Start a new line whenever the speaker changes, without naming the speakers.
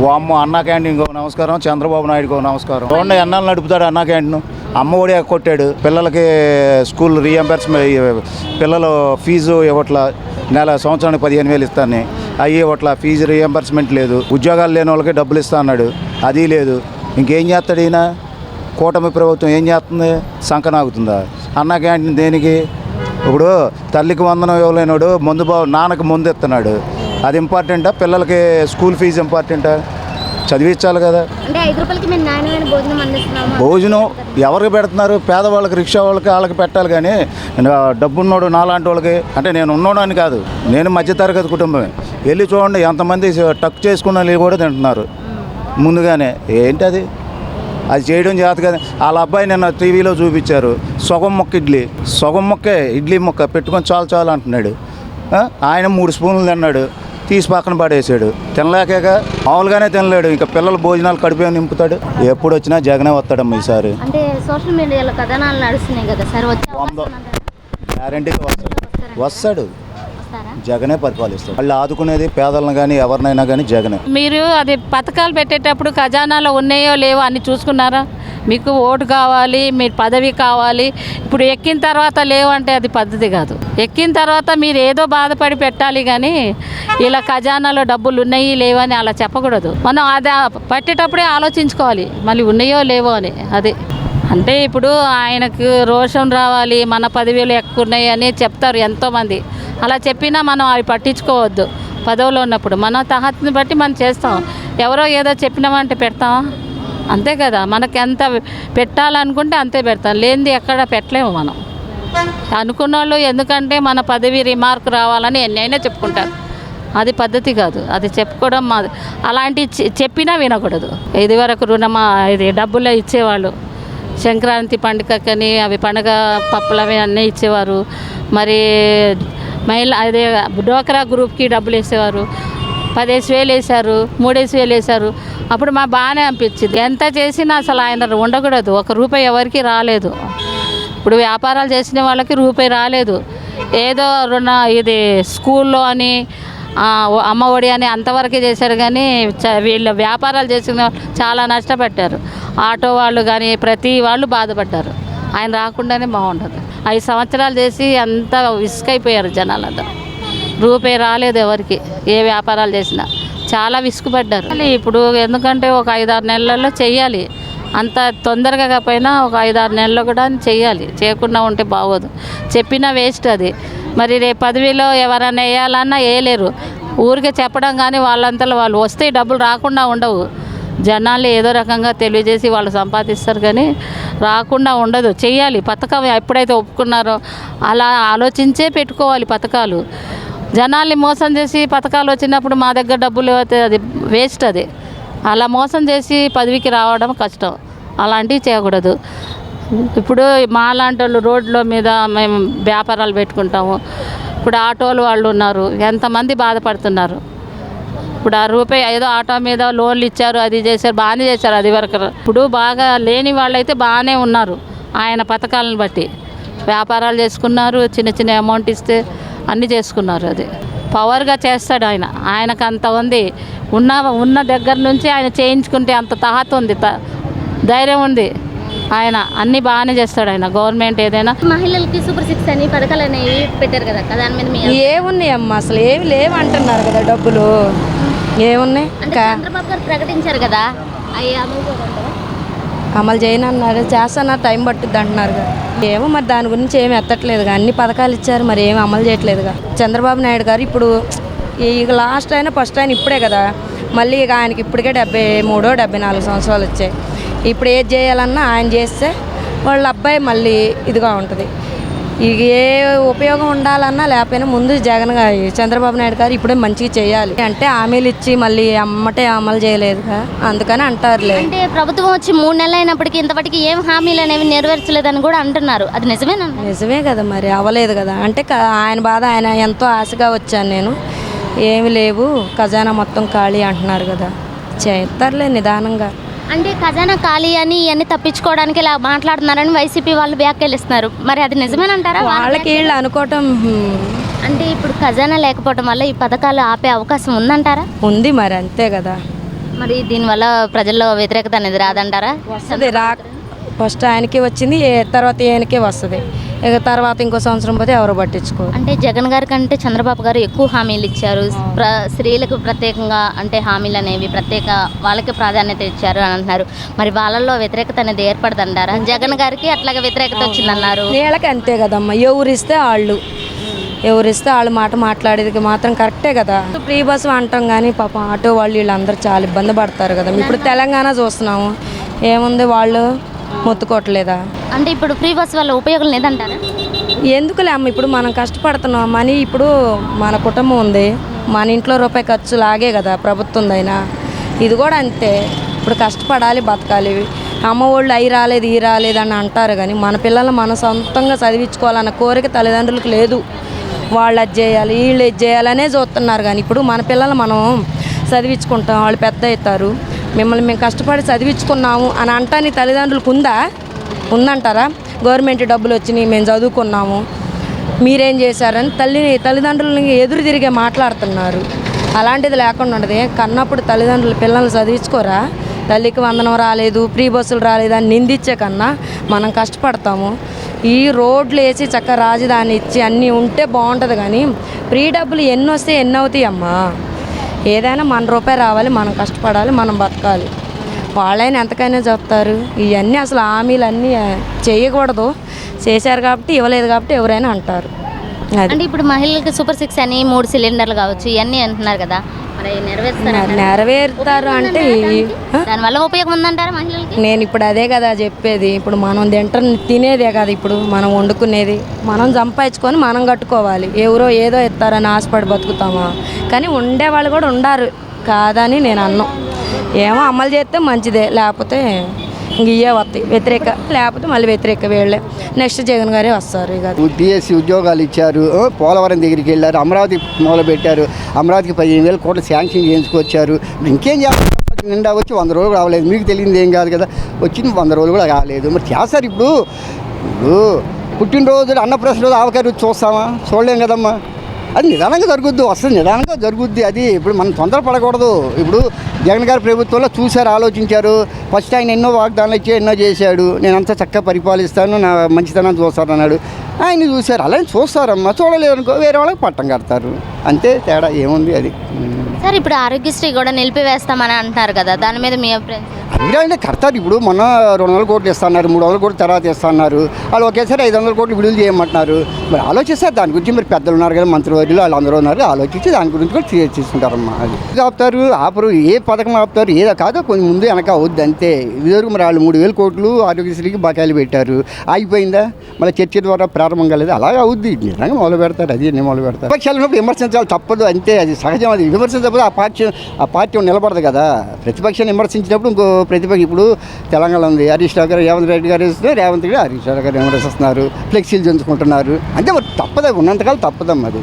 వామ్మ అన్నా క్యాంటీన్కి ఒక నమస్కారం, చంద్రబాబు నాయుడుకి ఒక నమస్కారం. చూడండి ఎన్నాళ్ళు నడుపుతాడు అన్నా క్యాంటీన్. అమ్మ ఒడి కొట్టాడు, పిల్లలకి స్కూల్ రీఎంబర్స్మెంట్, పిల్లలు ఫీజు ఇవ్వట్ల, సంవత్సరానికి 15,000 ఇస్తాను అవి ఇవ్వట్ల, ఫీజు రీఎంబర్స్మెంట్ లేదు, ఉద్యోగాలు లేని వాళ్ళకి డబ్బులు ఇస్తా అన్నాడు, అది లేదు. ఇంకేం చేస్తాడు ఈయన? కూటమి ప్రభుత్వం ఏం చేస్తుంది? సంకనాగుతుందా? అన్నా క్యాంటీన్ దేనికి? ఇప్పుడు తల్లికి వందనం ఇవ్వలేనాడు, నాన్నకి ముందు ఇస్తున్నాడు, అది ఇంపార్టెంటా? పిల్లలకి స్కూల్ ఫీజు ఇంపార్టెంటా? చదివించాలి కదా. భోజనం ఎవరికి పెడుతున్నారు? పేదవాళ్ళకి, రిక్షా వాళ్ళకి, వాళ్ళకి పెట్టాలి. కానీ డబ్బున్నోడు నాలాంటి వాళ్ళకి, అంటే నేను ఉన్నోడు అని కాదు, నేను మధ్యతరగతి కుటుంబమే. వెళ్ళి చూడండి ఎంతమంది టక్ చేసుకున్న వాళ్ళు కూడా తింటున్నారు ముందుగానే. ఏంటి అది చేయడం చేత కదా. వాళ్ళ అబ్బాయి నిన్న టీవీలో చూపించారు, సగం మొక్క ఇడ్లీ మొక్క పెట్టుకొని చాలు అంటున్నాడు. ఆయన 3 స్పూన్లు తిన్నాడు, తీసి పక్కన పడేసాడు. తినలేక మామూలుగానే తినలేడు, ఇంకా పిల్లల భోజనాలు కడిపే నింపుతాడు. ఎప్పుడు వచ్చినా జగనే వస్తాడమ్మా ఈసారి.
అంటే సోషల్ మీడియాలో కథనాలు నడుస్తున్నాయి కదా సార్,
గ్యారంటీగా వస్తాడు. జగనే పరిపాలిస్తాడు. వాళ్ళు ఆదుకునేది పేదలను కానీ ఎవరినైనా కానీ జగనే.
మీరు అది పథకాలు పెట్టేటప్పుడు ఖజానాలో ఉన్నాయో లేవో అన్ని చూసుకున్నారా? మీకు ఓటు కావాలి, మీ పదవి కావాలి, ఇప్పుడు ఎక్కిన తర్వాత లేవంటే అది పద్ధతి కాదు. ఎక్కిన తర్వాత మీరు ఏదో బాధపడి పెట్టాలి, కానీ ఇలా ఖజానాలో డబ్బులు ఉన్నాయి లేవని అలా చెప్పకూడదు. మనం అది పట్టేటప్పుడే ఆలోచించుకోవాలి, మళ్ళీ ఉన్నాయో లేవో అని. అది అంటే ఇప్పుడు ఆయనకు రోషం రావాలి, మన పదవిలు ఎక్కువ ఉన్నాయి అని చెప్తారు ఎంతోమంది. అలా చెప్పినా మనం అవి పట్టించుకోవద్దు. పదవిలో ఉన్నప్పుడు మన తహత్ని బట్టి మనం చేస్తాం. ఎవరో ఏదో చెప్పినామంటే పెడతామా? అంతే కదా. మనకి ఎంత పెట్టాలనుకుంటే అంతే పెడతాం, లేనిది ఎక్కడ పెట్టలేము మనం. అనుకున్న వాళ్ళు ఎందుకంటే మన పదవి రిమార్క్ రావాలని ఎన్నైనా చెప్పుకుంటారు. అది పద్ధతి కాదు, అది చెప్పుకోవడం మాది. అలాంటి చెప్పినా వినకూడదు. ఇదివరకు ఇది డబ్బులు ఇచ్చేవాళ్ళు, సంక్రాంతి పండుగకని అవి పండుగ పప్పులు అవి అన్నీ ఇచ్చేవారు. మరి అదే డోక్రా గ్రూప్కి డబ్బులు వేసేవారు. 15,000 వేశారు, 3,000 వేశారు. అప్పుడు మా బాగానే అనిపించింది. ఎంత చేసినా అసలు ఆయన ఉండకూడదు. 1 రూపాయి ఎవరికి రాలేదు. ఇప్పుడు వ్యాపారాలు చేసిన వాళ్ళకి రూపాయి రాలేదు. ఏదో ఇది స్కూల్లో అని అమ్మ ఒడి అని అంతవరకే చేశారు. కానీ వీళ్ళు వ్యాపారాలు చేసిన చాలా నష్టపెట్టారు. ఆటో వాళ్ళు కానీ ప్రతి వాళ్ళు బాధపడ్డారు. ఆయన రాకుండానే బాగుంటుంది. 5 సంవత్సరాలు చేసి అంతా విసుకైపోయారు జనాలందరూ. రూపాయి రాలేదు ఎవరికి, ఏ వ్యాపారాలు చేసినా చాలా విసుగుపడ్డారు. ఇప్పుడు ఎందుకంటే ఒక 5-6 నెలల్లో చెయ్యాలి. అంత తొందరగా కాకపోయినా ఒక 5-6 నెలల్లో కూడా చెయ్యాలి. చేయకుండా ఉంటే బాగోదు. చెప్పినా వేస్ట్ అది. మరి రేపు పదవిలో ఎవరైనా వేయాలన్నా వేయలేరు. ఊరికే చెప్పడం కానీ వాళ్ళంతలో వాళ్ళు వస్తే డబ్బులు రాకుండా ఉండవు. జనాలు ఏదో రకంగా తెలియజేసి వాళ్ళు సంపాదిస్తారు, కానీ రాకుండా ఉండదు. చెయ్యాలి. పథకం ఎప్పుడైతే ఒప్పుకున్నారో అలా ఆలోచించే పెట్టుకోవాలి పథకాలు. జనాల్ని మోసం చేసి పథకాలు వచ్చినప్పుడు మా దగ్గర డబ్బులు అయితే అది వేస్ట్. అది అలా మోసం చేసి పదవికి రావడం కష్టం. అలాంటివి చేయకూడదు. ఇప్పుడు మాలాంటి వాళ్ళు రోడ్ల మీద మేము వ్యాపారాలు పెట్టుకుంటాము. ఇప్పుడు ఆటోలు వాళ్ళు ఉన్నారు, ఎంతమంది బాధపడుతున్నారు. ఇప్పుడు 1 రూపాయి ఏదో ఆటో మీద లోన్లు ఇచ్చారు, అది చేశారు, బాగానే చేశారు అది వరకు. ఇప్పుడు బాగా లేని వాళ్ళైతే బాగానే ఉన్నారు. ఆయన పథకాలను బట్టి వ్యాపారాలు చేసుకున్నారు, చిన్న అమౌంట్ ఇస్తే అన్నీ చేసుకున్నారు. అది పవర్గా చేస్తాడు ఆయన. ఆయనకు అంత ఉంది. ఉన్న దగ్గర నుంచి ఆయన చేయించుకుంటే అంత తహత ఉంది, ధైర్యం ఉంది. ఆయన అన్నీ బాగానే చేస్తాడు. ఆయన గవర్నమెంట్ ఏదైనా
మహిళలకి సూపర్ 6 అని పథకాలు అనేవి పెట్టారు కదా, దాని మీద
ఏమున్నాయి అమ్మ? అసలు ఏమి లేవు అంటున్నారు కదా. డబ్బులు ఏమున్నాయి?
చంద్రబాబు గారు ప్రకటించారు కదా, అవి
అమలు చేయను అన్నారు. చేస్తున్నారు, టైం పట్టుద్ది అంటున్నారు కదా. ఏమో మరి దాని గురించి ఏమి ఎత్తట్లేదుగా. అన్ని పథకాలు ఇచ్చారు, మరి ఏమి అమలు చేయట్లేదుగా. చంద్రబాబు నాయుడు గారు ఇప్పుడు ఇక లాస్ట్ అయినా ఫస్ట్ అయినా ఇప్పుడే కదా. మళ్ళీ ఇక ఆయనకి ఇప్పటికే 73-74 సంవత్సరాలు వచ్చాయి. ఇప్పుడు ఏది చేయాలన్నా ఆయన చేస్తే వాళ్ళ అబ్బాయి మళ్ళీ ఇదిగా ఉంటుంది. ఇక ఏ ఉపయోగం ఉండాలన్నా లేకపోయినా ముందు జగన్ గారు, చంద్రబాబు నాయుడు గారు ఇప్పుడే మంచిగా చేయాలి. అంటే హామీలు ఇచ్చి మళ్ళీ అమ్మటే అమలు చేయలేదుగా, అందుకని అంటారులే.
అంటే ప్రభుత్వం వచ్చి 3 నెలలు అయినప్పటికీ ఇంతవరకు ఏం హామీలు అనేవి నెరవేర్చలేదని కూడా అంటున్నారు. అది నిజమేనా?
నిజమే కదా, మరి అవ్వలేదు కదా. అంటే ఆయన బాధ, ఆయన ఎంతో ఆశగా వచ్చాను నేను, ఏమి లేవు, ఖజానా మొత్తం ఖాళీ అంటున్నారు కదా. చేస్తారులే నిదానంగా.
అంటే ఖజానా ఖాళీ అని ఇవన్నీ తప్పించుకోవడానికి ఇలా మాట్లాడుతున్నారని వైసీపీ వాళ్ళు వ్యాఖ్యలిస్తున్నారు. మరి అది నిజమేనంటారా?
వాళ్ళకి వీళ్ళు అనుకోవటం.
అంటే ఇప్పుడు ఖజానా లేకపోవడం వల్ల ఈ పథకాలు ఆపే అవకాశం ఉందంటారా?
ఉంది మరి, అంతే కదా.
మరి దీనివల్ల ప్రజల్లో వ్యతిరేకత అనేది రాదంటారా?
వస్తుంది ఫస్ట్ ఆయనకి వచ్చింది, తర్వాత ఈయనకే వస్తుంది. ఇక తర్వాత ఇంకో సంవత్సరం పోతే ఎవరు పట్టించుకోరు.
అంటే జగన్ గారి కంటే చంద్రబాబు గారు ఎక్కువ హామీలు ఇచ్చారు. స్త్రీలకు ప్రత్యేకంగా అంటే హామీలు అనేవి ప్రత్యేక వాళ్ళకి ప్రాధాన్యత ఇచ్చారు అని అంటున్నారు. మరి వాళ్ళల్లో వ్యతిరేకత అనేది ఏర్పడదంటారా? జగన్ గారికి అట్లాగే వ్యతిరేకత వచ్చిందన్నారు.
వీళ్ళకి అంతే కదమ్మా, ఎవరిస్తే వాళ్ళు మాట మాట్లాడేది మాత్రం కరెక్టే కదా. ఫ్రీ బస్సు అంటాం కానీ పాపం ఆటో వాళ్ళు వీళ్ళందరూ చాలా ఇబ్బంది పడతారు కదా. ఇప్పుడు తెలంగాణ చూస్తున్నాము, ఏముంది వాళ్ళు మొత్తుకోవట్లేదా?
అంటే ఇప్పుడు ఫ్రీ బస్ వల్ల ఉపయోగం లేదంటారా?
ఎందుకులే అమ్మ, ఇప్పుడు మనం కష్టపడుతున్నాం మనీ, ఇప్పుడు మన కుటుంబం ఉంది, మన ఇంట్లో రూపాయి ఖర్చు లాగే కదా ప్రభుత్వందైనా. ఇది కూడా అంతే, ఇప్పుడు కష్టపడాలి, బతకాలి. అమ్మ వాళ్ళు అవి రాలేదు ఈ రాలేదు అని అంటారు కానీ మన పిల్లల్ని మనం సొంతంగా చదివించుకోవాలన్న కోరిక తల్లిదండ్రులకు లేదు. వాళ్ళు అది చేయాలి వీళ్ళు ఇది చేయాలనే చూస్తున్నారు. కానీ ఇప్పుడు మన పిల్లలు మనం చదివించుకుంటాం, వాళ్ళు పెద్ద అవుతారు. మిమ్మల్ని మేము కష్టపడి చదివించుకున్నాము అని అంటానికి తల్లిదండ్రులకు ఉందంటారా? గవర్నమెంట్ డబ్బులు వచ్చినాయి, మేము చదువుకున్నాము, మీరేం చేశారని తల్లిదండ్రులని ఎదురు తిరిగే మాట్లాడుతున్నారు. అలాంటిది లేకుండా ఉండదు. కన్నప్పుడు తల్లిదండ్రులు పిల్లల్ని చదివించుకోరా? తల్లికి వందనం రాలేదు, ఫ్రీ బస్సులు రాలేదు అని నిందించే కన్నా మనం కష్టపడతాము. ఈ రోడ్లు వేసి చక్కగా రాజధాని ఇచ్చి అన్నీ ఉంటే బాగుంటుంది. కానీ ఫ్రీ డబ్బులు ఎన్ని వస్తే ఎన్ని అవుతాయి అమ్మా? ఏదైనా మన రూపాయి రావాలి, మనం కష్టపడాలి, మనం బతకాలి. వాళ్ళైనా ఎంతకైనా చెప్తారు. ఇవన్నీ అసలు హామీలన్నీ చేయకూడదు, చేశారు కాబట్టి ఇవ్వలేదు కాబట్టి ఎవరైనా అంటారు.
అంటే ఇప్పుడు మహిళలకి సూపర్ 6 అని 3 సిలిండర్లు కావచ్చు ఇవన్నీ అంటున్నారు కదా, మరి
నెరవేరుతారు అంటే
దానివల్ల ఉపయోగం ఉందంటారా మహిళలకి?
నేను ఇప్పుడు అదే కదా చెప్పేది. ఇప్పుడు మనం తినేదే కదా, ఇప్పుడు మనం వండుకునేది మనం సంపాదించుకొని మనం కట్టుకోవాలి. ఎవరో ఏదో ఇస్తారని ఆశపడి బతుకుతామా? కానీ ఉండేవాళ్ళు కూడా ఉండారు కాదని నేను అన్నాను. ఏమో అమలు చేస్తే మంచిదే, లేకపోతే ఇంక ఇవే వస్తాయి వ్యతిరేక, లేకపోతే మళ్ళీ వ్యతిరేక వీళ్ళే. నెక్స్ట్ జగన్ గారే వస్తారు. ఇక
డిఎస్సి ఉద్యోగాలు ఇచ్చారు, పోలవరం దగ్గరికి వెళ్ళారు, అమరావతి మొదలుపెట్టారు, అమరావతికి 15,000 కోట్లు శాంక్షన్ చేయించుకొచ్చారు. ఇంకేం చేస్తారు? నిండా వచ్చి 100 రోజులు రావలేదు. మీకు తెలియదు ఏం కాదు కదా, వచ్చింది 100 రోజులు కూడా కాలేదు. మరి చేస్తారు. ఇప్పుడు పుట్టినరోజు అన్నప్రాసన రోజు ఆవకాయ రుచి చూస్తామా? చూడలేం కదమ్మా. అది నిదానంగా జరుగుద్ది, వస్తుంది నిదానంగా జరుగుద్ది. అది ఇప్పుడు మనం తొందరపడకూడదు. ఇప్పుడు జగన్ గారి ప్రభుత్వంలో చూశారు, ఆలోచించారు. ఫస్ట్ ఆయన ఎన్నో వాగ్దానాలు ఇచ్చి ఎన్నో చేశాడు. నేను అంతా చక్కగా పరిపాలిస్తాను, నా మంచితనాన్ని చూస్తాను అన్నాడు. ఆయన చూశారు, అలానే చూస్తారమ్మా. చూడలేదు అనుకో వేరే వాళ్ళకి పట్టం కడతారు, అంతే తేడా ఏముంది. అది
సార్ ఇప్పుడు ఆరోగ్యశ్రీ కూడా నిలిపివేస్తామని అంటున్నారు కదా, దాని మీద మీ అభిప్రాయం?
అంటే కడతారు. ఇప్పుడు మొన్న 200 కోట్లు ఇస్తున్నారు, 300 కోట్లు తర్వాత ఇస్తున్నారు. వాళ్ళు ఒకేసారి 500 కోట్లు విడుదల చేయమంటున్నారు. మరి ఆలోచిస్తారు దాని గురించి. మరి పెద్దలు ఉన్నారు కదా, మంత్రివర్యులు వాళ్ళందరూ ఉన్నారు, ఆలోచించి దాని గురించి కూడా తీసుకుంటారమ్మా. అది ఆపుతారు, ఆపరు. ఏ పథకం ఆపుతారు ఏదో కాదో కొంచెం ముందు వెనక అవుద్ది అంతే. ఇదివరకు మరి వాళ్ళు 3,000 కోట్లు ఆరోగ్యశ్రీకి బకాయిలు పెట్టారు, ఆగిపోయిందా? మళ్ళీ చర్చ ద్వారా ప్రారంభం కాలేదు. అలాగే అవుద్ది. నిజంగా మొదలు పెడతారు, అది అన్నీ మొదలు పెడతారు. విపక్షాలు ఉన్నప్పుడు విమర్శించాలి, తప్పదు, అంతే. అది సహజం. అది విమర్శించకపోతే ఆ పార్టీ నిలబడదు కదా. ప్రతిపక్షాన్ని విమర్శించినప్పుడు ఇంకో ప్రతిపక్షం, ఇప్పుడు తెలంగాణ ఉంది, హరీష్ రావు గారు రేవంత్ రెడ్డి గారు ఇస్తే రేవంత్ రెడ్డి హరీష్ రావు గారు విమర్శిస్తున్నారు, ఫ్లెక్సీలు చేయించుకుంటున్నారు. అంటే మరి తప్పదు, ఉన్నంతకాలం తప్పదమ్మా అది.